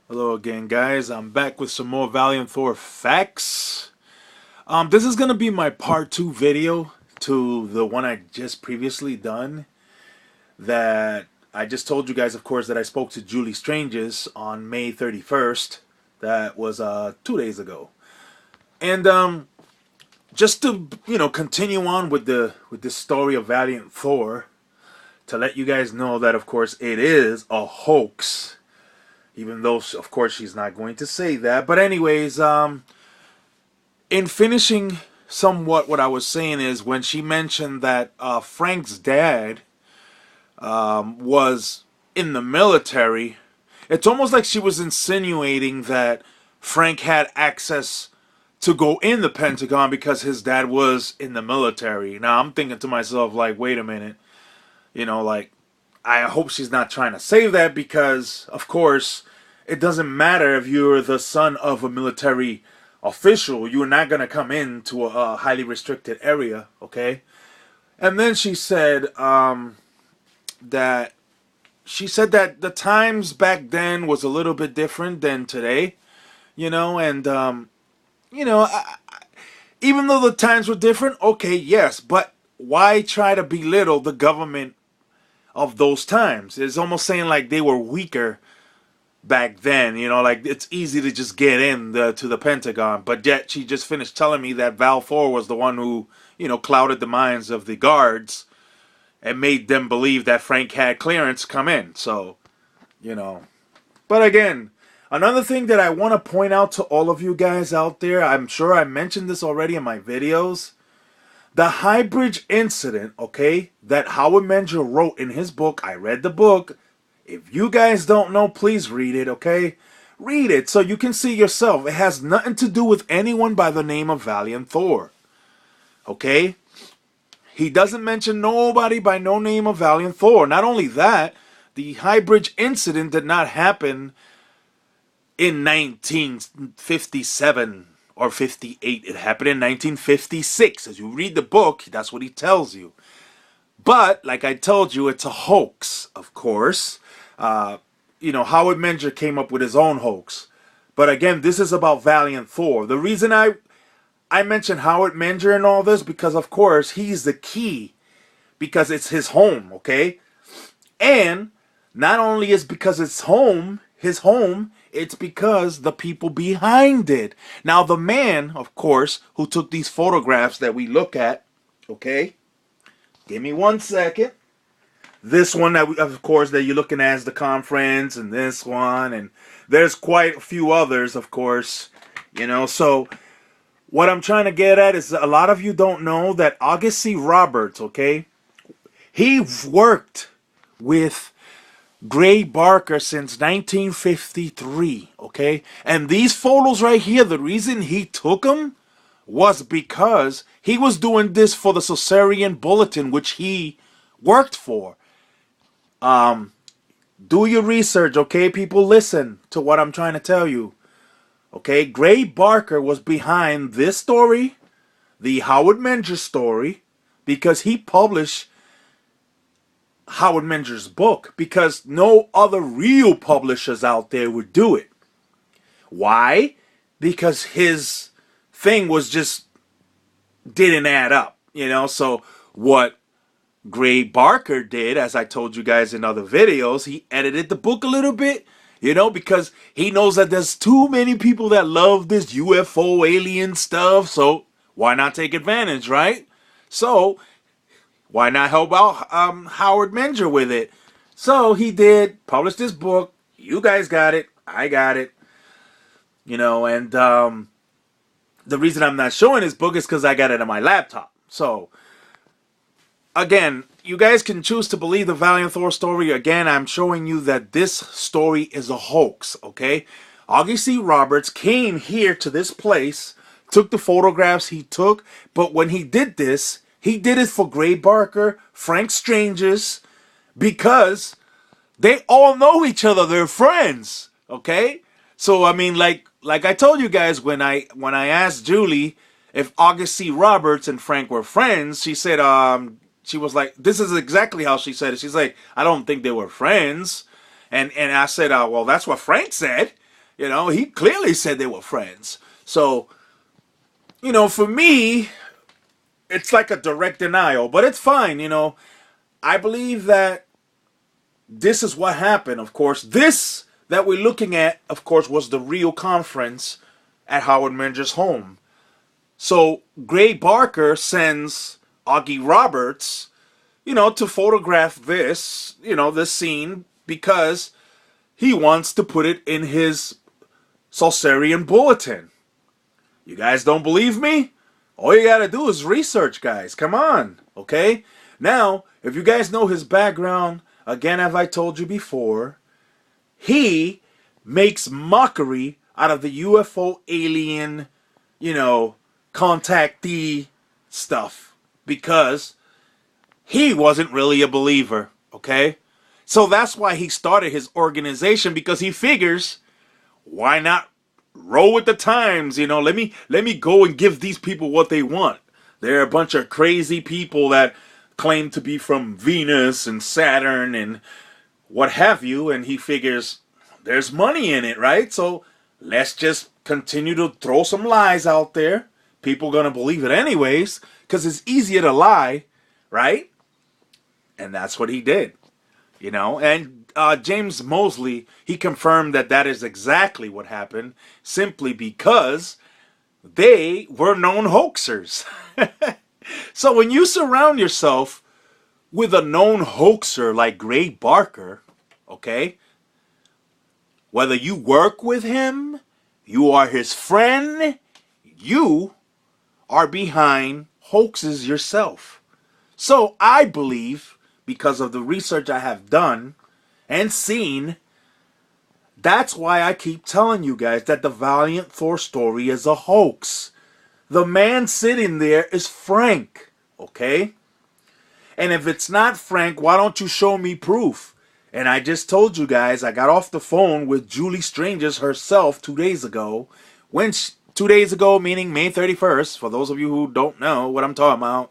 Hello again, guys. I'm back with some more Valiant Thor facts. This is gonna be my part 2 video to the one I just previously done. That I just told you guys, of course, that I spoke to Julie Stranges on May 31st. That was 2 days ago. And just to continue on with this story of Valiant Thor, to let you guys know that of course it is a hoax. Even though, of course, she's not going to say that. But anyways, in finishing somewhat what I was saying is when she mentioned that Frank's dad was in the military, it's almost like she was insinuating that Frank had access to go in the Pentagon because his dad was in the military. Now, I'm thinking to myself, like, wait a minute. Like, I hope she's not trying to say that because, of course, it doesn't matter if you're the son of a military official. You're not going to come into a highly restricted area, okay? And then she said that the times back then was a little bit different than today, and, even though the times were different, okay, yes, but why try to belittle the government of those times? It's almost saying like they were weaker back then, like it's easy to just get to the Pentagon. But yet she just finished telling me that Val Thor was the one who, clouded the minds of the guards and made them believe that Frank had clearance to come in. So, But again, another thing that I want to point out to all of you guys out there, I'm sure I mentioned this already in my videos. The High Bridge incident, okay, that Howard Menger wrote in his book. I read the book. If you guys don't know, please read it, okay? Read it so you can see yourself. It has nothing to do with anyone by the name of Valiant Thor, okay? He doesn't mention nobody by no name of Valiant Thor. Not only that, the High Bridge incident did not happen in 1957 or 58. It happened in 1956. As you read the book, that's what he tells you. But, like I told you, it's a hoax, of course. Howard Menger came up with his own hoax. But again, this is about Valiant Thor. The reason I mentioned Howard Menger and all this, because of course, he's the key. Because it's his home, okay? And not only is because it's his home, it's because the people behind it. Now, the man, of course, who took these photographs that we look at, okay? Give me 1 second. This one that of course that you're looking at is the conference, and this one, and there's quite a few others, of course. So what I'm trying to get at is a lot of you don't know that August C. Roberts, okay, he worked with Gray Barker since 1953, okay, and these photos right here, the reason he took them was because he was doing this for the Caesarean Bulletin, which he worked for. Do your research, okay? People, listen to what I'm trying to tell you. Okay, Gray Barker was behind this story, the Howard Menger story, because he published Howard Menger's book, because no other real publishers out there would do it. Why? Because his thing was just didn't add up, so what Gray Barker did, as I told you guys in other videos, he edited the book a little bit, because he knows that there's too many people that love this UFO alien stuff, so why not take advantage, right? So, why not help out Howard Menger with it? So, he did, published this book, you guys got it, I got it, and the reason I'm not showing this book is because I got it on my laptop, so again, you guys can choose to believe the Valiant Thor story. Again, I'm showing you that this story is a hoax, okay? August C. Roberts came here to this place, took the photographs he took, but when he did this, he did it for Gray Barker, Frank Stranges, because they all know each other. They're friends, okay? So, I mean, like I told you guys when I asked Julie if August C. Roberts and Frank were friends, she said, she was like, this is exactly how she said it. She's like, I don't think they were friends. And I said, well, that's what Frank said. You know, he clearly said they were friends. So, you know, for me, it's like a direct denial, but it's fine. You know, I believe that this is what happened. Of course, this that we're looking at, of course, was the real conference at Howard Menger's home. So Gray Barker sends Augie Roberts, you know, to photograph this, you know, this scene because he wants to put it in his Salsarian bulletin. You guys don't believe me? All you gotta do is research, guys. Come on, okay? Now, if you guys know his background, again, as I told you before, he makes mockery out of the UFO alien, you know, contactee stuff because he wasn't really a believer, okay? So that's why he started his organization, because he figures, why not roll with the times, you know? Let me go and give these people what they want. They're a bunch of crazy people that claim to be from Venus and Saturn and what have you, and he figures there's money in it, right? So let's just continue to throw some lies out there. People gonna believe it anyways, because it's easier to lie, right? And that's what he did, you know. And James Mosley, he confirmed that that is exactly what happened, simply because they were known hoaxers. So when you surround yourself with a known hoaxer like Gray Barker, okay, whether you work with him, you are his friend, you are behind hoaxes yourself. So I believe, because of the research I have done and seen, that's why I keep telling you guys that the Valiant Thor story is a hoax. The man sitting there is Frank, okay? And if it's not Frank, why don't you show me proof? And I just told you guys, I got off the phone with Julie Strangers herself 2 days ago. 2 days ago, meaning May 31st, for those of you who don't know what I'm talking about.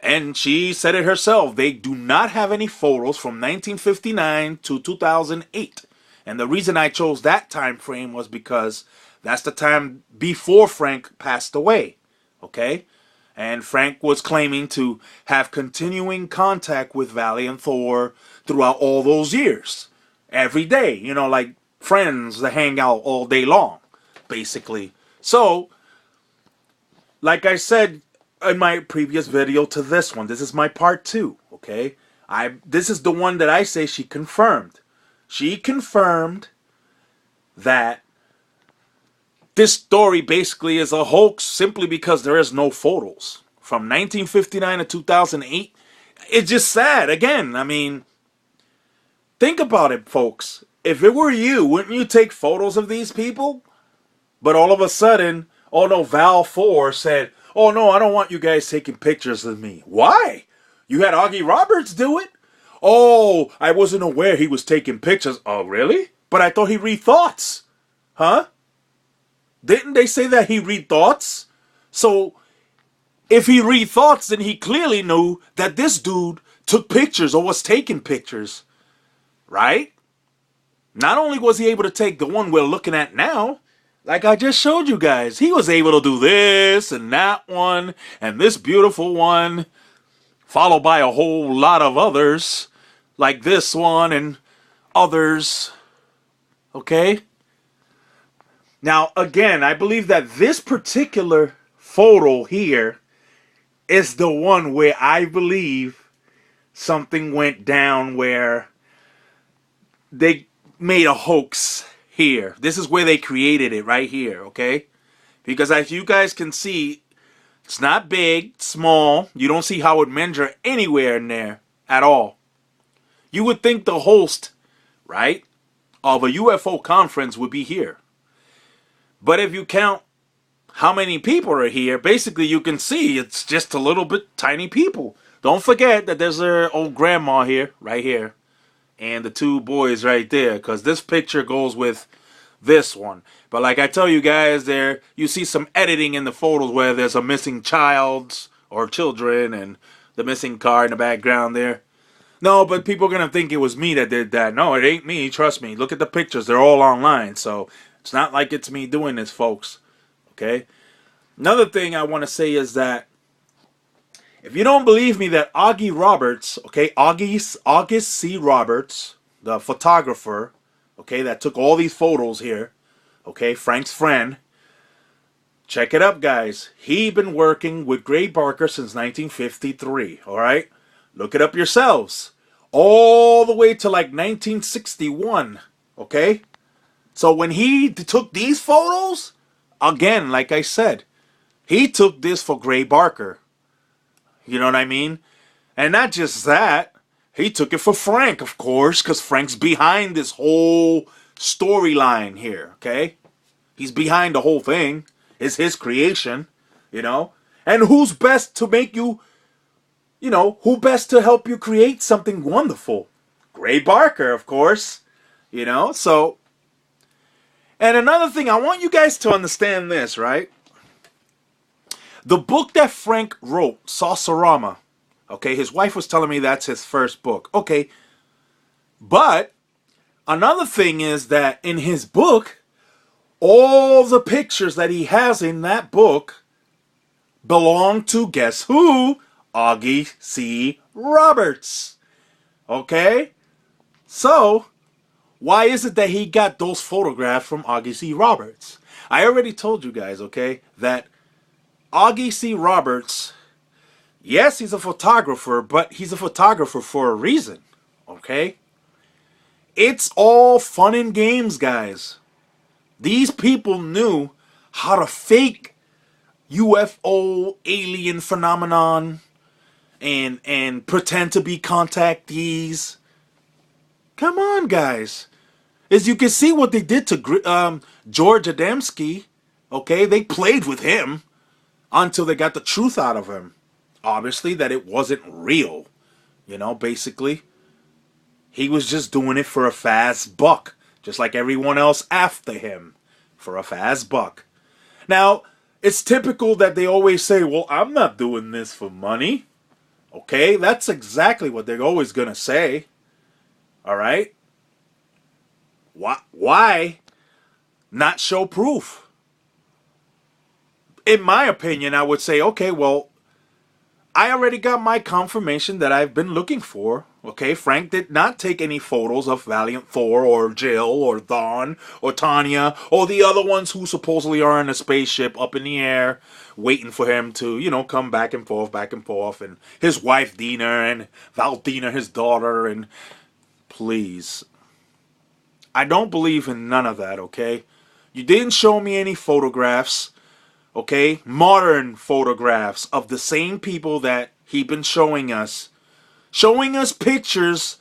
And she said it herself. They do not have any photos from 1959 to 2008. And the reason I chose that time frame was because that's the time before Frank passed away. Okay? And Frank was claiming to have continuing contact with Valiant Thor throughout all those years. Every day. You know, like friends that hang out all day long, basically. So, like I said in my previous video to this one, this is my part 2, okay? This is the one that I say she confirmed. She confirmed that this story basically is a hoax simply because there is no photos. From 1959 to 2008, it's just sad. Again, I mean, think about it, folks. If it were you, wouldn't you take photos of these people? But all of a sudden, oh no, Val 4 said, oh no, I don't want you guys taking pictures of me. Why? You had Augie Roberts do it? Oh, I wasn't aware he was taking pictures. Oh, really? But I thought he read thoughts. Huh? Didn't they say that he read thoughts? So, if he read thoughts, then he clearly knew that this dude took pictures or was taking pictures. Right? Not only was he able to take the one we're looking at now, like I just showed you guys, he was able to do this and that one and this beautiful one, followed by a whole lot of others, like this one and others. Okay? Now, again, I believe that this particular photo here is the one where I believe something went down, where they made a hoax here. This is where they created it, right here, okay? Because as you guys can see, it's not big, small. You don't see Howard Menger anywhere in there at all. You would think the host, right, of a UFO conference would be here. But if you count how many people are here, basically you can see it's just a little bit tiny people. Don't forget that there's their old grandma here, right here. And the 2 boys right there, because this picture goes with this one. But like I tell you guys, there you see some editing in the photos where there's a missing child or children and the missing car in the background there. No, but people are going to think it was me that did that. No, it ain't me. Trust me. Look at the pictures. They're all online. So It's not like it's me doing this, folks. Okay? Another thing I want to say is that if you don't believe me that Augie Roberts, okay, August C. Roberts, the photographer, okay, that took all these photos here, okay, Frank's friend, check it up, guys. He been working with Gray Barker since 1953, all right? Look it up yourselves. All the way to like 1961, okay? So when he took these photos, again, like I said, he took this for Gray Barker. You know what I mean? And not just that, he took it for Frank, of course, because Frank's behind this whole storyline here, okay? He's behind the whole thing. It's his creation, you know? And who's best to make you, you know, who best to help you create something wonderful? Gray Barker, of course, you know? So, and another thing, I want you guys to understand this, right? The book that Frank wrote, Saucerama, okay, his wife was telling me that's his first book. Okay, but another thing is that in his book, all the pictures that he has in that book belong to, guess who? Augie C. Roberts. Okay? So, why is it that he got those photographs from Augie C. Roberts? I already told you guys, okay, that Augie C. Roberts, yes, he's a photographer, but he's a photographer for a reason, okay? It's all fun and games, guys. These people knew how to fake UFO alien phenomenon and pretend to be contactees. Come on, guys. As you can see what they did to George Adamski, okay? They played with him until they got the truth out of him. Obviously, that it wasn't real. You know, basically. He was just doing it for a fast buck. Just like everyone else after him. For a fast buck. Now, it's typical that they always say, well, I'm not doing this for money. Okay? That's exactly what they're always going to say. Alright? Why not show proof? In my opinion, I would say, okay, well, I already got my confirmation that I've been looking for. Okay, Frank did not take any photos of Valiant, Thor, or Jill, or Dawn, or Tanya, or the other ones who supposedly are in a spaceship up in the air, waiting for him to, you know, come back and forth, and his wife Dina, and Valdina, his daughter, and please. I don't believe in none of that, okay? You didn't show me any photographs. Okay, modern photographs of the same people that he been showing us pictures,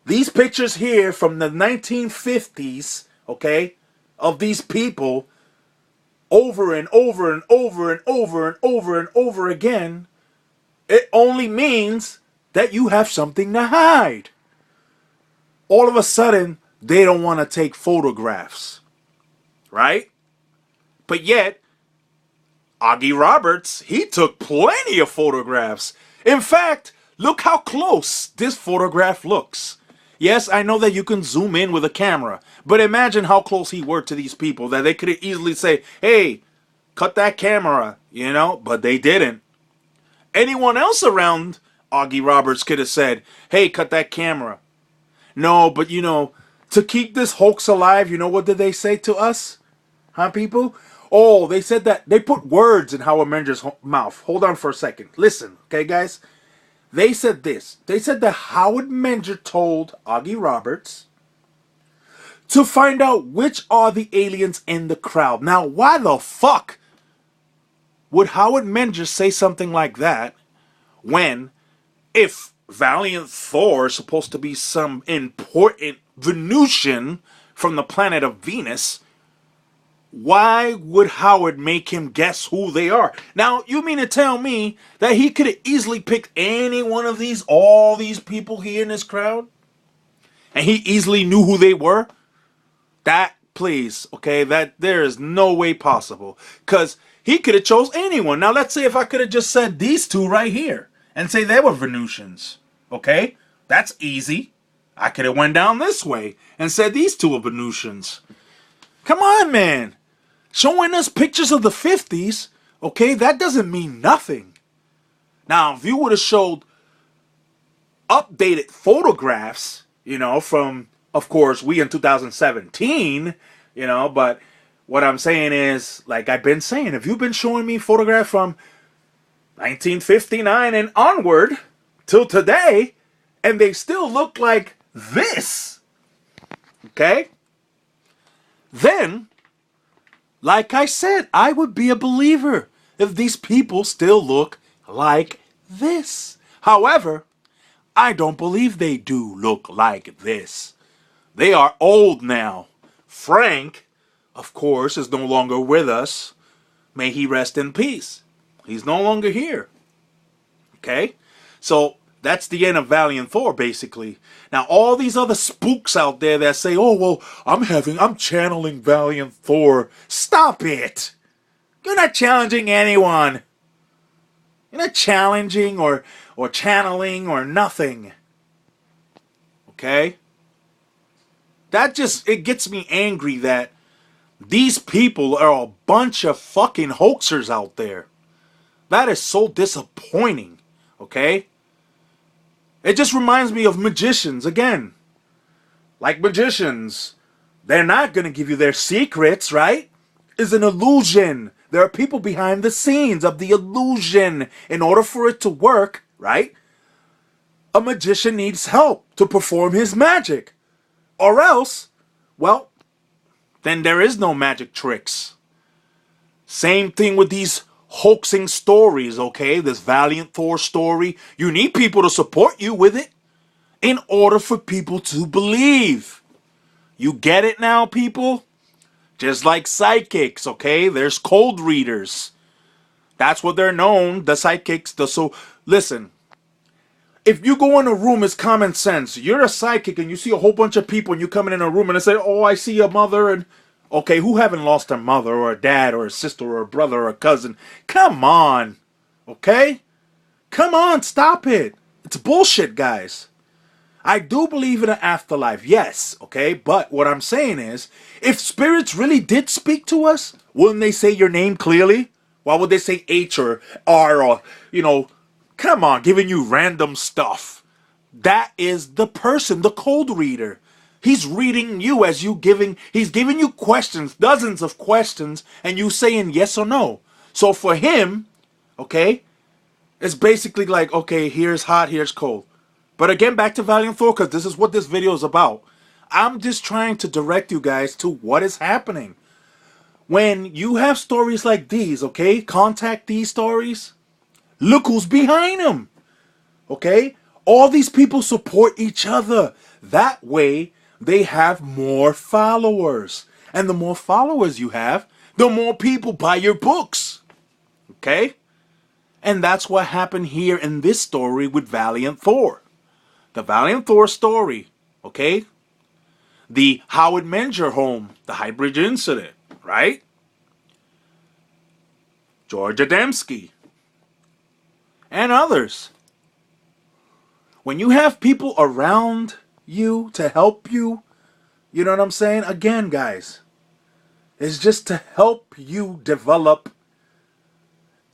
these pictures here from the 1950s, okay, of these people over and over and over and over and over and over again. It only means that you have something to hide. All of a sudden, they don't want to take photographs, right? But yet, Augie Roberts, he took plenty of photographs. In fact, look how close this photograph looks. Yes, I know that you can zoom in with a camera, but imagine how close he were to these people that they could easily say, hey, cut that camera, you know, but they didn't. Anyone else around Augie Roberts could have said, hey, cut that camera. No, but you know, to keep this hoax alive, you know what did they say to us? Huh, people? Oh, they said that they put words in Howard Menger's mouth. Hold on for a second. Listen, okay, guys? They said this. They said that Howard Menger told Augie Roberts to find out which are the aliens in the crowd. Now, why the fuck would Howard Menger say something like that when, if Valiant Thor is supposed to be some important Venusian from the planet of Venus, why would Howard make him guess who they are? Now, you mean to tell me that he could have easily picked any one of these, all these people here in this crowd? And he easily knew who they were? That, please, okay, that there is no way possible. Because he could have chose anyone. Now, let's say if I could have just said these two right here and say they were Venusians. Okay? That's easy. I could have went down this way and said these two are Venusians. Come on, man. Showing us pictures of the 50s, okay, that doesn't mean nothing. Now, if you would have showed updated photographs, from, of course, we in 2017, but what I'm saying is, like I've been saying, if you've been showing me photographs from 1959 and onward till today, and they still look like this, okay, then, like I said, I would be a believer if these people still look like this. However, I don't believe they do look like this. They are old now. Frank, of course, is no longer with us. May he rest in peace. He's no longer here. Okay? So, that's the end of Valiant Thor, basically. Now, all these other spooks out there that say, oh, well, I'm channeling Valiant Thor. Stop it! You're not challenging anyone. You're not challenging or channeling or nothing. Okay? It gets me angry that these people are a bunch of fucking hoaxers out there. That is so disappointing. Okay? It just reminds me of magicians again. Like magicians, they're not going to give you their secrets, right? It's an illusion. There are people behind the scenes of the illusion. In order for it to work, right? A magician needs help to perform his magic. Or else, well, then there is no magic tricks. Same thing with these hoaxing stories, okay? This Valiant Thor story. You need people to support you with it in order for people to believe. You get it now, people? Just like psychics, okay? There's cold readers. That's what they're known, the psychics. So, listen. If you go in a room, it's common sense. You're a psychic and you see a whole bunch of people and you come in a room and they say, oh, I see a mother. And okay, who haven't lost a mother or a dad or a sister or a brother or a cousin? Come on. Okay? Come on, stop it. It's bullshit, guys. I do believe in an afterlife, yes, okay? But what I'm saying is, if spirits really did speak to us, wouldn't they say your name clearly? Why would they say H or R or, come on, giving you random stuff? That is the person, the cold reader. He's reading you as he's giving you questions, dozens of questions, and you saying yes or no. So for him, okay, it's basically like, okay, here's hot, here's cold. But again, back to Valiant Thor, because this is what this video is about. I'm just trying to direct you guys to what is happening. When you have stories like these, okay, contactee stories, look who's behind them, okay? All these people support each other. That way, they have more followers. And the more followers you have, the more people buy your books, okay? And that's what happened here in this story with Valiant Thor. The Valiant Thor story, okay? The Howard Menger home, the Highbridge incident, right? George Adamski, and others. When you have people around you to help you, you know what I'm saying? Again, guys, it's just to help you develop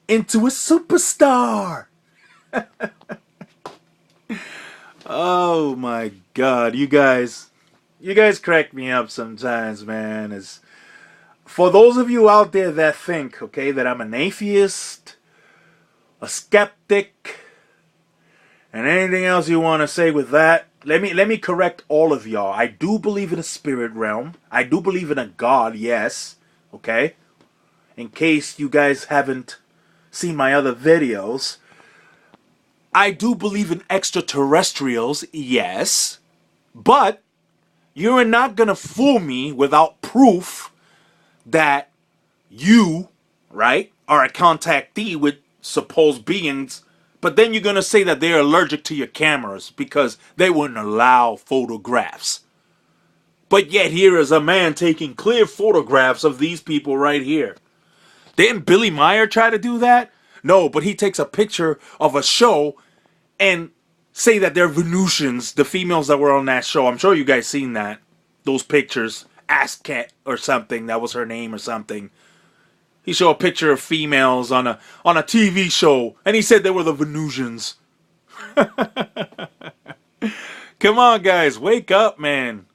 into a superstar. Oh my God, you guys crack me up sometimes, man. It's, for those of you out there that think, okay, that I'm an atheist, a skeptic, and anything else you want to say with that, let me correct all of y'all. I do believe in a spirit realm. I do believe in a God, yes, okay? In case you guys haven't seen my other videos, I do believe in extraterrestrials, yes, but you're not going to fool me without proof that you, right, are a contactee with supposed beings, but then you're going to say that they're allergic to your cameras because they wouldn't allow photographs. But yet here is a man taking clear photographs of these people right here. Didn't Billy Meyer try to do that? No, but he takes a picture of a show and say that they're Venusians, the females that were on that show. I'm sure you guys seen that, those pictures. Asket or something. That was her name or something. He showed a picture of females on a TV show, and he said they were the Venusians. Come on, guys, wake up, man.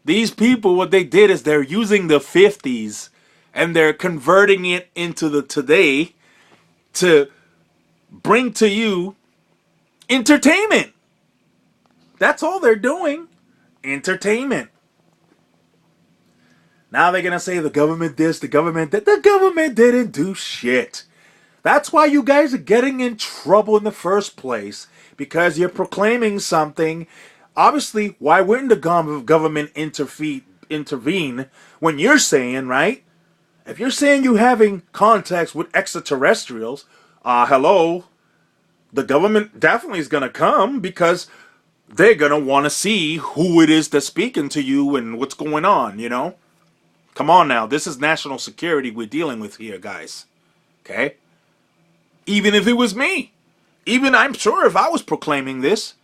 These people, what they did is they're using the 50s and they're converting it into the today to bring to you entertainment. That's all they're doing. Entertainment. Now they're going to say the government this, the government that. The government didn't do shit. That's why you guys are getting in trouble in the first place. Because you're proclaiming something. Obviously, why wouldn't the government intervene when you're saying, right? If you're saying you're having contacts with extraterrestrials, hello, the government definitely is going to come because they're going to want to see who it is that's speaking to you and what's going on, you know? Come on now, this is national security we're dealing with here, guys. Okay? Even if it was me. Even, I'm sure, if I was proclaiming this,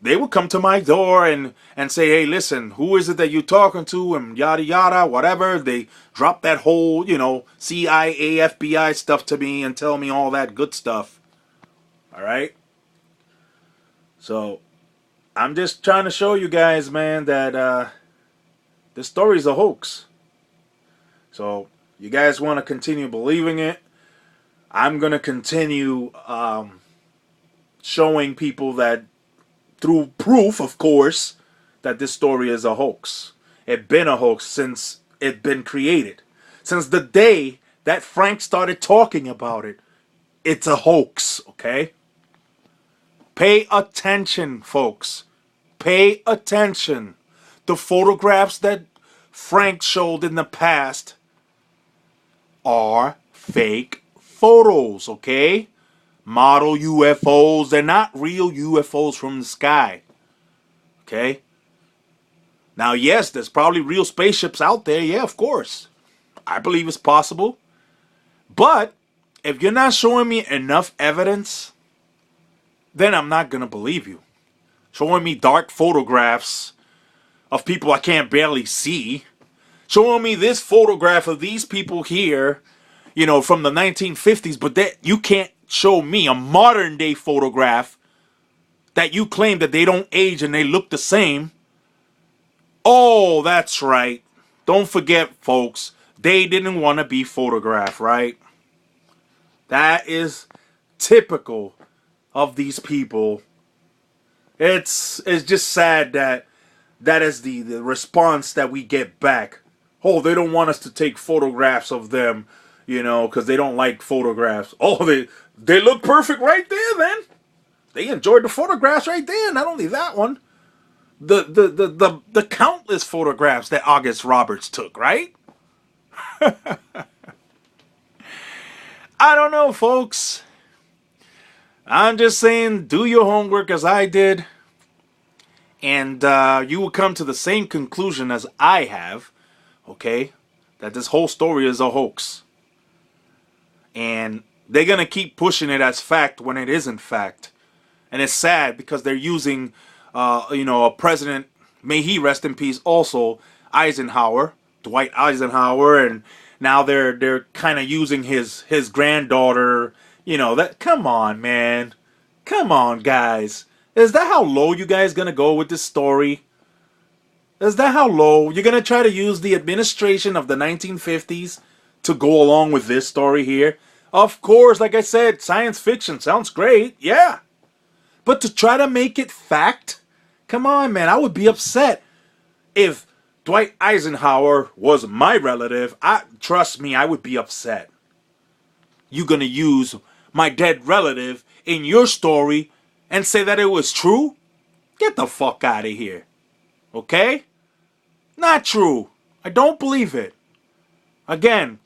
they would come to my door and say, hey, listen, who is it that you're talking to? And yada, yada, whatever. They drop that whole, you know, CIA, FBI stuff to me and tell me all that good stuff. All right? So, I'm just trying to show you guys, man, that this story is a hoax. So, you guys want to continue believing it? I'm going to continue showing people that, through proof, of course, that this story is a hoax. It's been a hoax since it's been created. Since the day that Frank started talking about it, it's a hoax, okay? Pay attention, folks. Pay attention. The photographs that Frank showed in the past are fake photos, okay? Model UFOs. They're not real UFOs from the sky. Okay? Now, yes, there's probably real spaceships out there. Yeah, of course. I believe it's possible. But if you're not showing me enough evidence, then I'm not going to believe you. Showing me dark photographs of people I can't barely see. Showing me this photograph of these people here, you know, from the 1950s, but that you can't show me a modern day photograph that you claim that they don't age and they look the same. Oh, that's right. Don't forget, folks, they didn't want to be photographed, right? That is typical of these people. It's just sad that that is the response that we get back. Oh, they don't want us to take photographs of them, you know, because they don't like photographs. Oh, they look perfect right there, then. They enjoyed the photographs right there. Not only that one, the countless photographs that August Roberts took, right? I don't know, folks. I'm just saying, do your homework as I did, and you will come to the same conclusion as I have, okay? That this whole story is a hoax. And they're going to keep pushing it as fact when it isn't fact. And it's sad because they're using, you know, a president, may he rest in peace, also Eisenhower, Dwight Eisenhower, and now they're kind of using his granddaughter, you know, that, come on, man. Come on, guys. Is that how low you guys going to go with this story? Is that how low? You're going to try to use the administration of the 1950s to go along with this story here? Of course, like I said, science fiction sounds great, yeah. But to try to make it fact? Come on, man, I would be upset if Dwight Eisenhower was my relative. Trust me, I would be upset. You gonna use my dead relative in your story and say that it was true? Get the fuck out of here. Okay? Not true. I don't believe it. Again,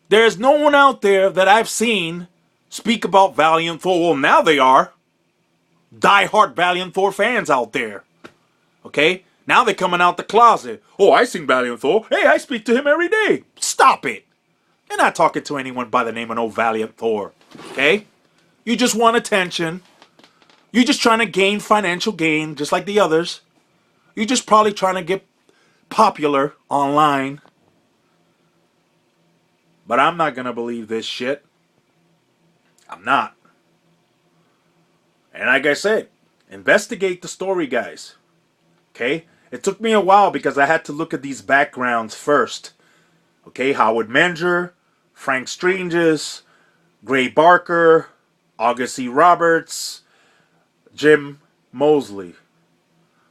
there's no one out there that I've seen speak about Valiant Thor. Well, now they are. Die-hard Valiant Thor fans out there. Okay? Now they're coming out the closet. Oh, I sing Valiant Thor. Hey, I speak to him every day. Stop it. You're not talking to anyone by the name of no Valiant Thor. Okay? You just want attention. You're just trying to gain financial gain, just like the others. You're just probably trying to get popular online. But I'm not gonna believe this shit. I'm not. And like I said, investigate the story, guys. Okay? It took me a while because I had to look at these backgrounds first. Okay? Howard Menger, Frank Stranges, Gray Barker, August C. Roberts, Jim Mosley.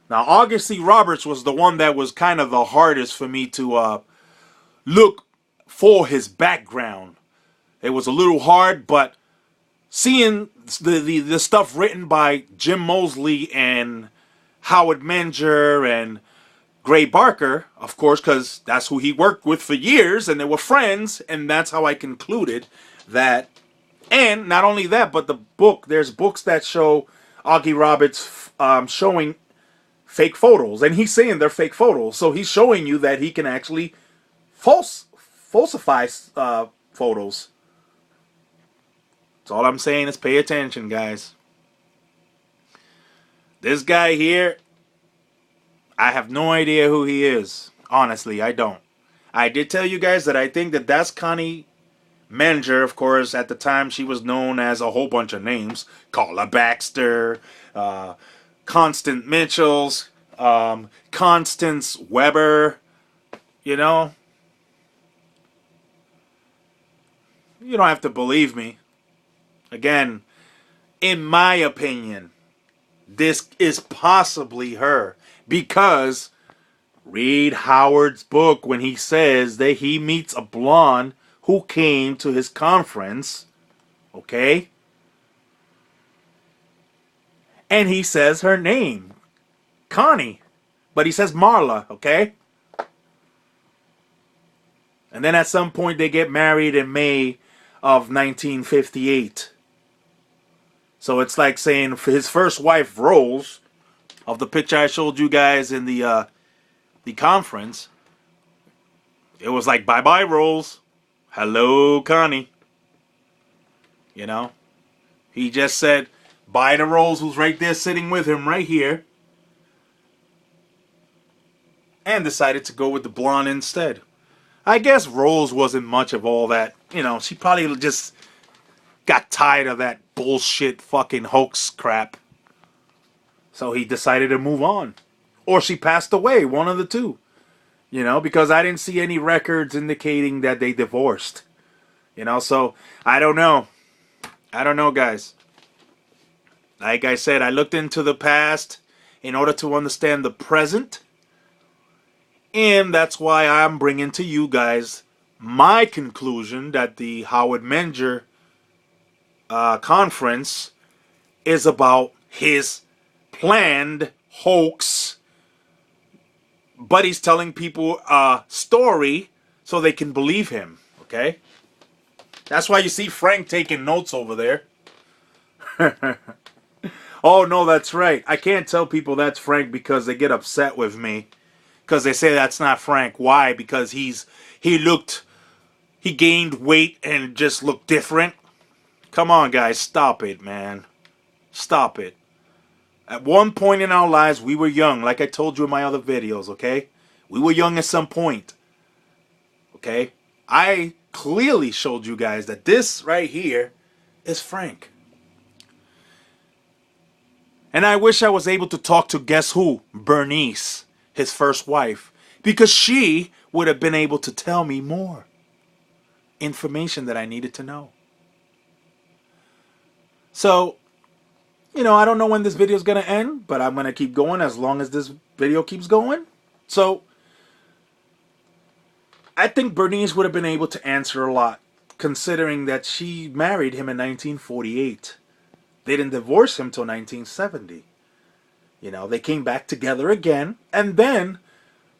Now, August C. Roberts was the one that was kind of the hardest for me to look for his background. It was a little hard, but seeing the stuff written by Jim Mosley and Howard Menger and Gray Barker, of course, because that's who he worked with for years, and they were friends, and that's how I concluded that. And not only that, but the book, there's books that show Augie Roberts showing fake photos, and he's saying they're fake photos, so he's showing you that he can actually falsify photos. So all I'm saying is pay attention, guys. This guy here, I have no idea who he is. Honestly, I don't. I did tell you guys that I think that that's Connie Menger. Of course, at the time she was known as a whole bunch of names. Carla Baxter, Constance Mitchells, Constance Weber, you know. You don't have to believe me. Again, in my opinion, this is possibly her. Because read Howard's book when he says that he meets a blonde who came to his conference. Okay? And he says her name. Connie. But he says Marla, okay? And then at some point they get married in May of 1958. So it's like saying for his first wife, Rose, of the picture I showed you guys in the conference, it was like, bye-bye, Rose. Hello, Connie. You know? He just said bye to Rose, who's right there sitting with him right here. And decided to go with the blonde instead. I guess Rose wasn't much of all that. You know, she probably just got tired of that bullshit fucking hoax crap. So he decided to move on. Or she passed away, one of the two. You know, because I didn't see any records indicating that they divorced. You know, so I don't know. I don't know, guys. Like I said, I looked into the past in order to understand the present. And that's why I'm bringing to you guys my conclusion that the Howard Menger conference is about his planned hoax, but he's telling people a story so they can believe him, okay? That's why you see Frank taking notes over there. Oh, no, that's right. I can't tell people that's Frank because they get upset with me. Because they say that's not Frank. Why? Because he gained weight and just looked different. Come on, guys. Stop it, man. Stop it. At one point in our lives, we were young. Like I told you in my other videos, okay? We were young at some point. Okay? I clearly showed you guys that this right here is Frank. And I wish I was able to talk to, guess who? Bernice, his first wife. Because she would have been able to tell me more information that I needed to know. So, you know, I don't know when this video is going to end, but I'm going to keep going as long as this video keeps going. So, I think Bernice would have been able to answer a lot, considering that she married him in 1948. They didn't divorce him till 1970. You know, they came back together again, and then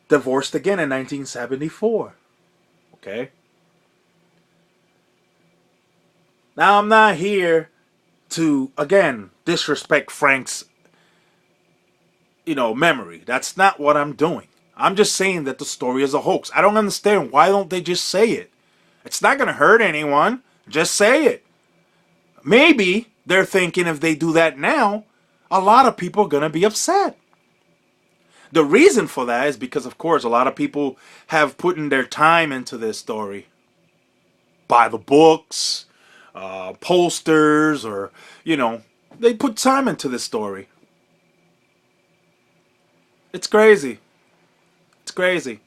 divorced again in 1974. Okay? Now, I'm not here to, again, disrespect Frank's, you know, memory. That's not what I'm doing. I'm just saying that the story is a hoax. I don't understand. Why don't they just say it? It's not going to hurt anyone. Just say it. Maybe they're thinking if they do that now, a lot of people are going to be upset. The reason for that is because, of course, a lot of people have put in their time into this story. By the books, posters, or, they put time into this story. It's crazy. It's crazy.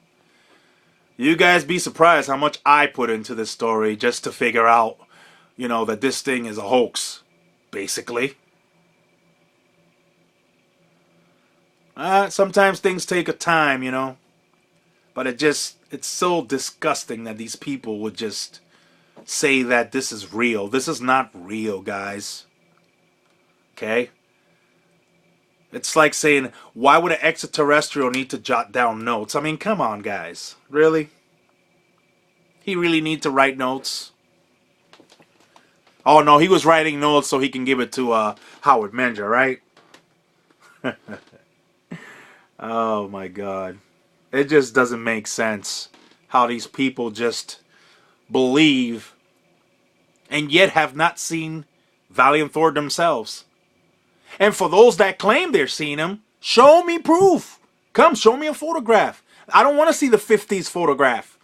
You guys be surprised how much I put into this story just to figure out, that this thing is a hoax, basically. Sometimes things take a time, but it's so disgusting that these people would just say that this is real. This is not real, guys. Okay? It's like saying, why would an extraterrestrial need to jot down notes? I mean, come on, guys. Really? He really need to write notes? Oh, no, he was writing notes so he can give it to Howard Menger, right? Oh, my God. It just doesn't make sense how these people just believe and yet have not seen Valiant Thor themselves. And for those that claim they're seeing him, show me proof. Come, show me a photograph. I don't want to see the 50s photograph.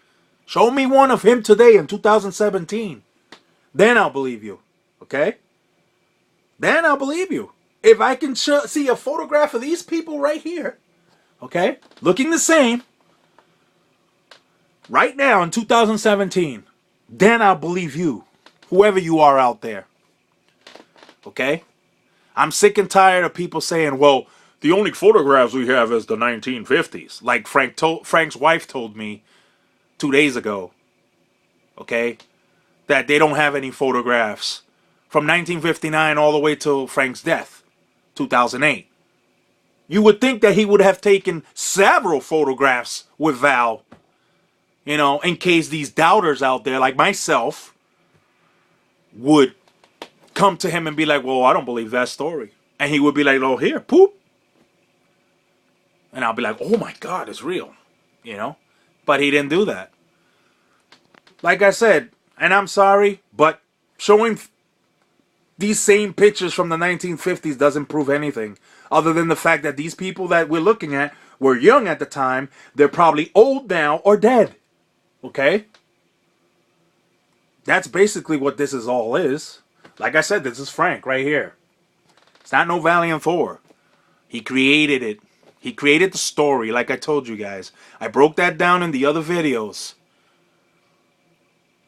Show me one of him today in 2017. Then I'll believe you. Okay? Then I'll believe you. If I can see a photograph of these people right here, okay, looking the same, right now in 2017, then I'll believe you. Whoever you are out there. Okay? I'm sick and tired of people saying, well, the only photographs we have is the 1950s. Like Frank's wife told me 2 days ago. Okay? That they don't have any photographs from 1959 all the way till Frank's death, 2008. You would think that he would have taken several photographs with Val, in case these doubters out there like myself would come to him and be like, well, I don't believe that story. And he would be like, oh, here, poop. And I'll be like, oh my God, it's real. But he didn't do that. Like I said, and I'm sorry, but showing these same pictures from the 1950s doesn't prove anything. Other than the fact that these people that we're looking at were young at the time. They're probably old now or dead. Okay? That's basically what this is all is. Like I said, this is Frank right here. It's not no Valiant Thor. He created it. He created the story, like I told you guys. I broke that down in the other videos.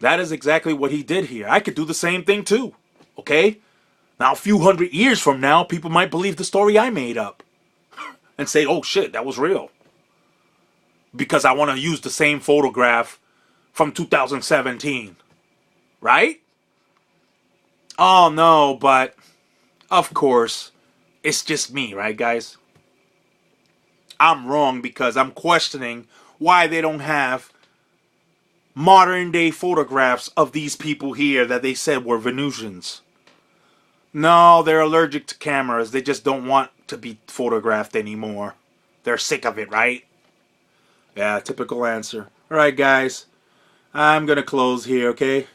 That is exactly what he did here. I could do the same thing too. Okay? Now, a few hundred years from now, people might believe the story I made up. And say, oh shit, that was real. Because I want to use the same photograph from 2017. Right? Oh no, but of course, it's just me, right guys? I'm wrong because I'm questioning why they don't have modern day photographs of these people here that they said were Venusians. No, they're allergic to cameras. They just don't want to be photographed anymore. They're sick of it, right? Yeah, typical answer. Alright guys, I'm gonna close here, okay?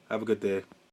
Have a good day.